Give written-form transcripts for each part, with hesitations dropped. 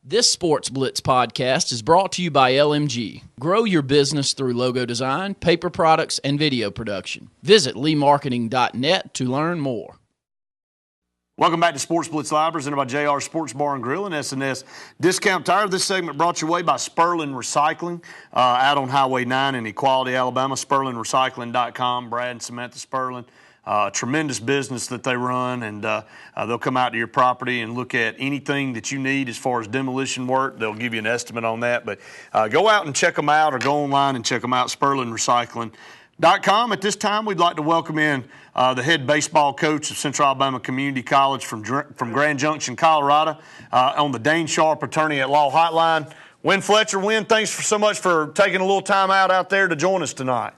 This Sportz Blitz podcast is brought to you by LMG. Grow your business through logo design, paper products, and video production. Visit leemarketing.net to learn more. Welcome back to Sports Blitz Live, presented by JR Sports Bar and Grill and S&S Discount Tire. This segment brought your way by Sperlin Recycling out on Highway 9 in Equality, Alabama. SperlinRecycling.com. Brad and Samantha Sperlin. Tremendous business that they run, and they'll come out to your property and look at anything that you need as far as demolition work. They'll give you an estimate on that. But go out and check them out, or go online and check them out, SperlinRecycling.com. At this time, we'd like to welcome in the head baseball coach of Central Alabama Community College from Grand Junction, Colorado, on the Dane Sharp Attorney at Law Hotline, Wynn Fletcher. Wynn, thanks so much for taking a little time out there to join us tonight.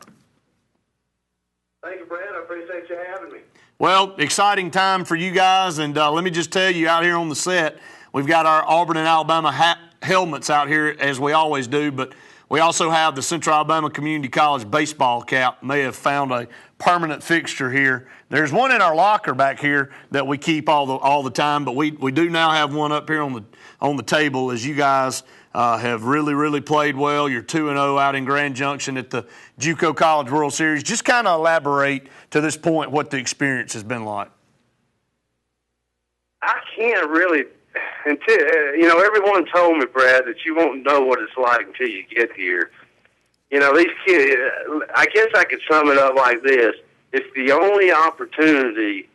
Thank you, Brad. I appreciate you having me. Well, exciting time for you guys, and let me just tell you, out here on the set, we've got our Auburn and Alabama helmets out here, as we always do, but we also have the Central Alabama Community College baseball cap. May have found a permanent fixture here. There's one in our locker back here that we keep all the time, but we do now have one up here on the table, as you guys have really played well. You're 2-0 out in Grand Junction at the JUCO College World Series. Just kind of elaborate to this point what the experience has been like. I can't really, until everyone told me, Brad, that you won't know what it's like until you get here. These kids, I guess I could sum it up like this. It's the only opportunity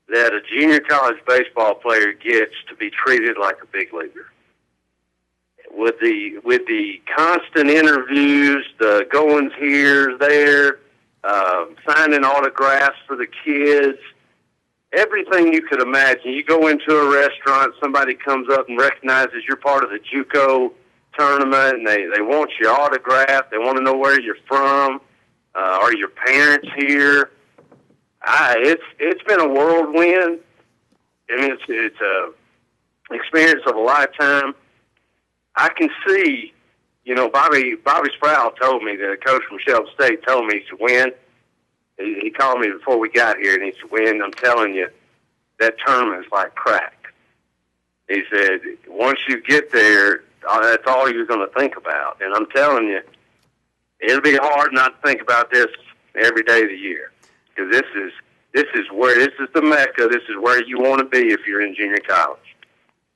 that a junior college baseball player gets to be treated like a big leaguer. With the constant interviews, the goings here, there, signing autographs for the kids, everything you could imagine. You go into a restaurant, somebody comes up and recognizes you're part of the JUCO tournament, and they want your autograph. They want to know where you're from. Are your parents here? It's been a whirlwind. I mean, it's a experience of a lifetime. I can see, Bobby Sproul told me, the coach from Shelby State told me, he said, Wynn, he called me before we got here, and he said, Wynn, I'm telling you, that tournament is like crack. He said, once you get there, that's all you're going to think about. And I'm telling you, it'll be hard not to think about this every day of the year, because this is the Mecca. This is where you want to be if you're in junior college.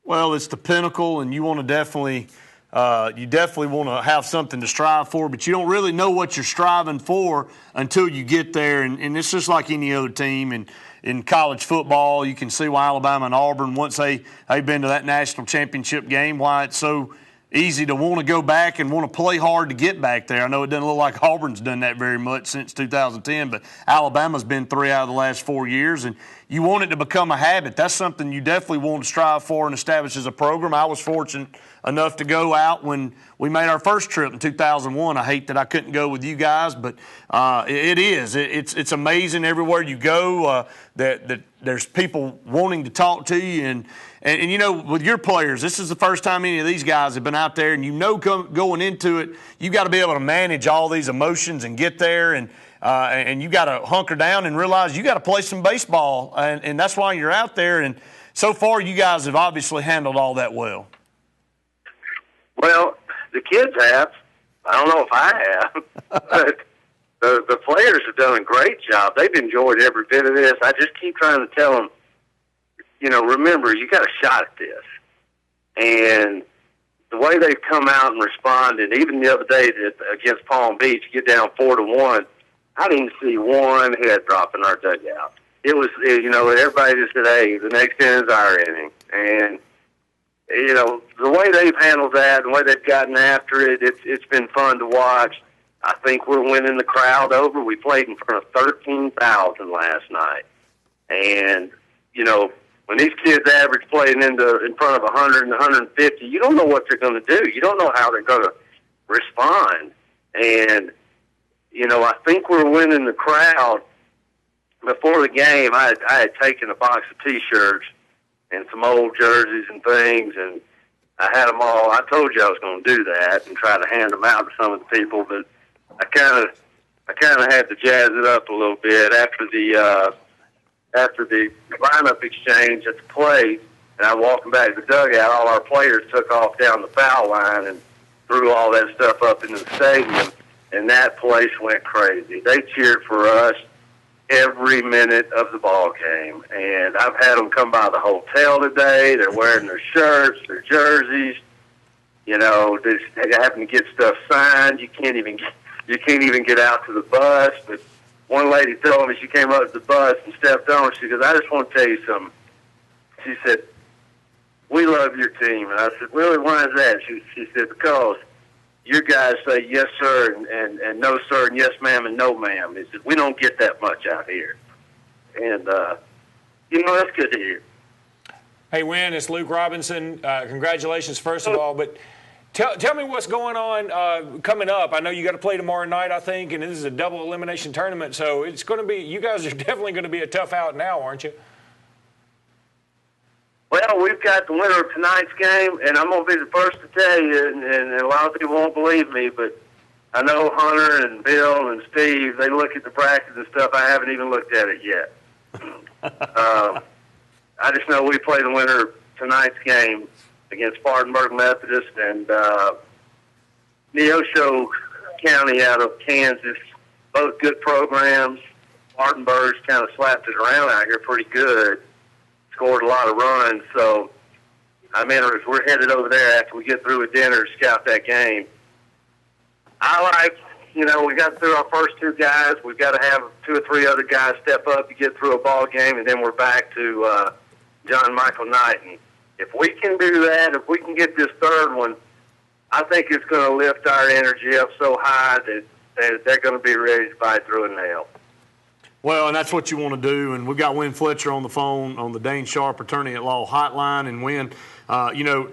Well, it's the pinnacle, and you want to definitely want to have something to strive for, but you don't really know what you're striving for until you get there. And it's just like any other team. And in college football, you can see why Alabama and Auburn, once they've been to that national championship game, why it's so easy to want to go back and want to play hard to get back there. I know it doesn't look like Auburn's done that very much since 2010, but Alabama's been 3 out of the last 4 years, and you want it to become a habit. That's something you definitely want to strive for and establish as a program. I was fortunate enough to go out when we made our first trip in 2001. I hate that I couldn't go with you guys, but it's amazing everywhere you go that there's people wanting to talk to you. And with your players, this is the first time any of these guys have been out there, and going into it, you got to be able to manage all these emotions and get there, and you got to hunker down and realize you got to play some baseball, and that's why you're out there. And so far, you guys have obviously handled all that well. Well, the kids have. I don't know if I have, but the players have done a great job. They've enjoyed every bit of this. I just keep trying to tell them, remember, you got a shot at this. And the way they've come out and responded, even the other day against Palm Beach, get down 4-1, I didn't see one head drop in our dugout. It was, everybody just said, hey, the next inning's our inning. And, the way they've handled that and the way they've gotten after it, it's been fun to watch. I think we're winning the crowd over. We played in front of 13,000 last night. And, when these kids average playing in front of 100 and 150, you don't know what they're going to do. You don't know how they're going to respond. And, I think we're winning the crowd. Before the game, I had taken a box of T-shirts and some old jerseys and things, and I had them all. I told you I was going to do that and try to hand them out to some of the people, but I kind of had to jazz it up a little bit after the lineup exchange at the plate. And I'm walking back to the dugout. All our players took off down the foul line and threw all that stuff up into the stadium, and that place went crazy. They cheered for us every minute of the ball game. And I've had them come by the hotel today. They're wearing their shirts, their jerseys. You know, they happen to get stuff signed. You can't even get out to the bus. But one lady told me, she came up to the bus and stepped on. She goes, "I just want to tell you something." She said, "We love your team." And I said, "Really, why is that?" She said, "Because your guys say yes, sir, and no, sir, and yes, ma'am, and no, ma'am." He said, "We don't get that much out here." And, you know, that's good to hear. Hey, Wynn, it's Luke Robinson. Congratulations, first of all. But tell me what's going on coming up. I know you got to play tomorrow night, I think, and this is a double elimination tournament. So it's going to be, you guys are definitely going to be a tough out now, aren't you? Well, we've got the winner of tonight's game, and I'm going to be the first to tell you, and a lot of people won't believe me, but I know Hunter and Bill and Steve, they look at the brackets and stuff. I haven't even looked at it yet. I just know we play the winner of tonight's game against Spartanburg Methodist and Neosho County out of Kansas. Both good programs. Spartanburg's kind of slapped it around out here pretty good. Scored a lot of runs, so I'm interested. We're headed over there after we get through with dinner to scout that game. I like, you know, we got through our first two guys. We've got to have 2 or 3 other guys step up to get through a ball game, and then we're back to John Michael Knighton. If we can do that, if we can get this third one, I think it's going to lift our energy up so high that they're going to be ready to bite through a nail. Well, and that's what you want to do. And we've got Wynn Fletcher on the phone on the Dane Sharp Attorney at Law hotline. And Wynn, you know,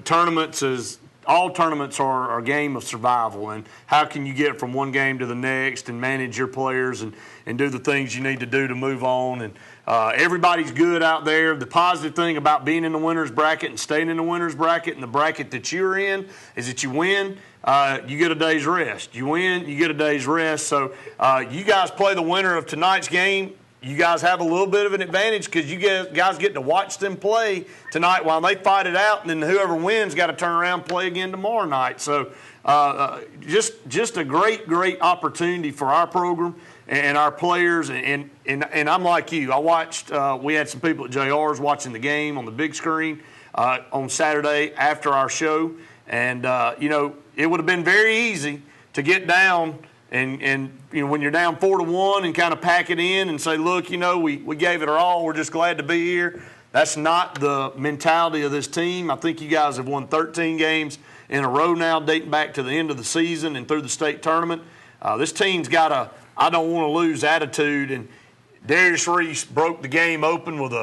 all tournaments are a game of survival. And how can you get from one game to the next and manage your players and do the things you need to do to move on? And everybody's good out there. The positive thing about being in the winner's bracket and staying in the winner's bracket and the bracket that you're in is that you win, you get a day's rest. You win, you get a day's rest. So you guys play the winner of tonight's game. You guys have a little bit of an advantage because you guys get to watch them play tonight while they fight it out, and then whoever wins got to turn around and play again tomorrow night. So just a great opportunity for our program and our players. And I'm like you. I watched. We had some people at JR's watching the game on the big screen on Saturday after our show, and you know, it would have been very easy to get down and you know, when you're down 4-1 and kind of pack it in and say, look, you know, we gave it our all. We're just glad to be here. That's not the mentality of this team. I think you guys have won 13 games in a row now, dating back to the end of the season and through the state tournament. This team's got a I don't want to lose attitude, and Darius Reese broke the game open with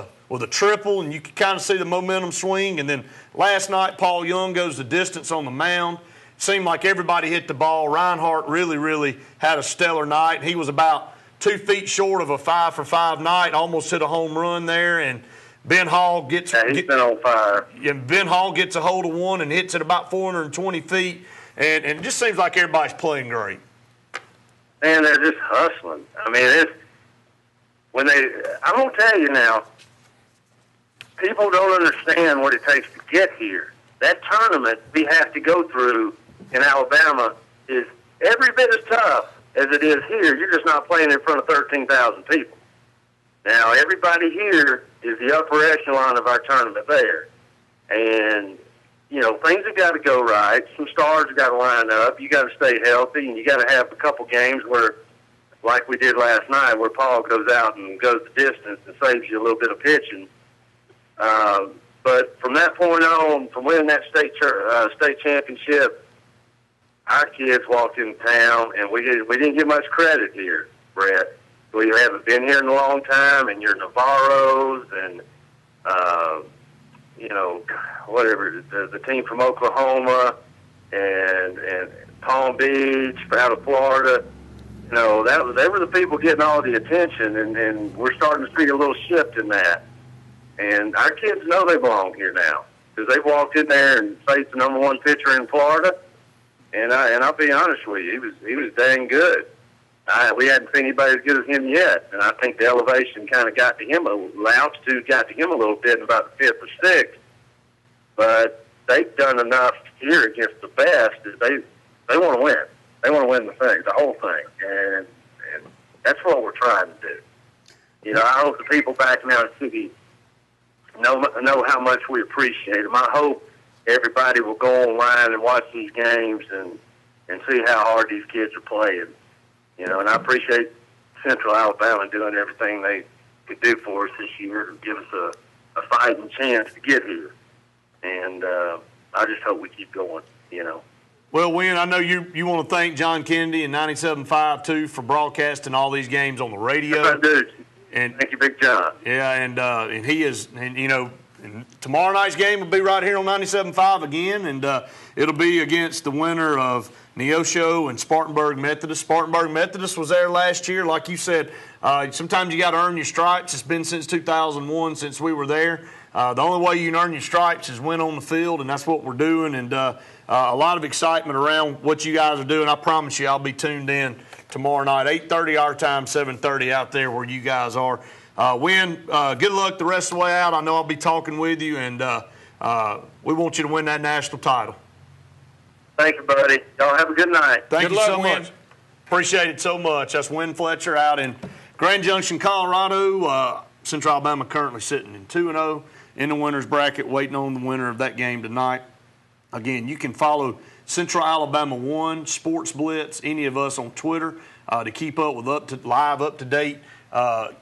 a triple, and you could kind of see the momentum swing. And then last night, Paul Young goes the distance on the mound. Seemed like everybody hit the ball. Reinhardt really had a stellar night. He was about 2 feet short of a 5-for-5 night, almost hit a home run there. And Ben Hall gets he's been on fire. And Ben Hall gets a hold of one and hits it about 420 feet. And it just seems like everybody's playing great. Man, they're just hustling. I mean, I'm going to tell you now, people don't understand what it takes to get here. That tournament we have to go through in Alabama is every bit as tough as it is here. You're just not playing in front of 13,000 people. Now, everybody here is the upper echelon of our tournament there. And, you know, things have got to go right. Some stars have got to line up. You got to stay healthy, and you got to have a couple games where, like we did last night, where Paul goes out and goes the distance and saves you a little bit of pitching. But from that point on, from winning that state championship, our kids walked in town, and we didn't get much credit here, Brett. We haven't been here in a long time, and you're Navarro's and, you know, whatever, the team from Oklahoma and Palm Beach, out of Florida. You know, they were the people getting all the attention, and we're starting to see a little shift in that. And our kids know they belong here now because they walked in there and faced the #1 pitcher in Florida. And I'll be honest with you, he was dang good. We hadn't seen anybody as good as him yet, and I think the elevation kind of got to him. The altitude got to him a little bit in about the 5th or 6th. but they've done enough here against the best that they want to win. They want to win the whole thing, and that's what we're trying to do. You know, I hope the people back in our city know how much we appreciate them. I hope everybody will go online and watch these games and see how hard these kids are playing. You know, and I appreciate Central Alabama doing everything they could do for us this year to give us a fighting chance to get here. And I just hope we keep going, you know. Well, Wynn, I know you want to thank John Kennedy and 97.5 too for broadcasting all these games on the radio. Yes, I do. And thank you, Big John. Yeah, and he is, and you know, and tomorrow night's game will be right here on 97.5 again, and it'll be against the winner of Neosho and Spartanburg Methodist. Spartanburg Methodist was there last year, like you said. Sometimes you got to earn your stripes. It's been since 2001 since we were there. The only way you can earn your stripes is win on the field, and that's what we're doing. And a lot of excitement around what you guys are doing. I promise you, I'll be tuned in tomorrow night, 8:30 our time, 7:30 out there where you guys are. Wynn, good luck the rest of the way out. I know I'll be talking with you, and we want you to win that national title. Thank you, buddy. Y'all have a good night. Thank you so much. Appreciate it so much. That's Wynn Fletcher out in Grand Junction, Colorado. Central Alabama currently sitting in 2-0 in the winner's bracket, waiting on the winner of that game tonight. Again, you can follow Central Alabama 1, Sportz Blitz, any of us on Twitter to keep up with live, up-to-date,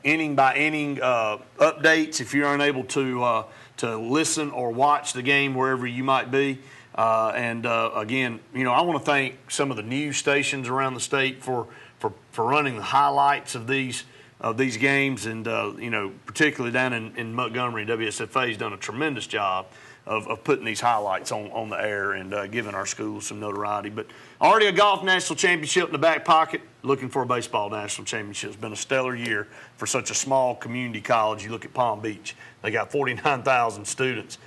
inning-by-inning updates if you're unable to listen or watch the game wherever you might be. Again, you know, I want to thank some of the news stations around the state for running the highlights of these games, and you know, particularly down in Montgomery, WSFA has done a tremendous job of putting these highlights on the air and giving our schools some notoriety. But already a golf national championship in the back pocket, looking for a baseball national championship. It's been a stellar year for such a small community college. You look at Palm Beach, they got 49,000 students.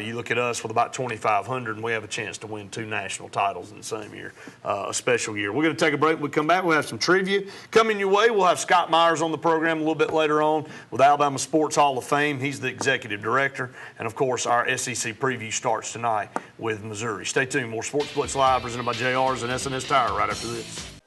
You look at us with about 2,500, and we have a chance to win 2 national titles in the same year, a special year. We're going to take a break. When we come back, we'll have some trivia coming your way. We'll have Scott Myers on the program a little bit later on with Alabama Sports Hall of Fame. He's the executive director. And, of course, our SEC preview starts tonight with Missouri. Stay tuned. More Sportz Blitz Live presented by JR's and SNS Tire right after this.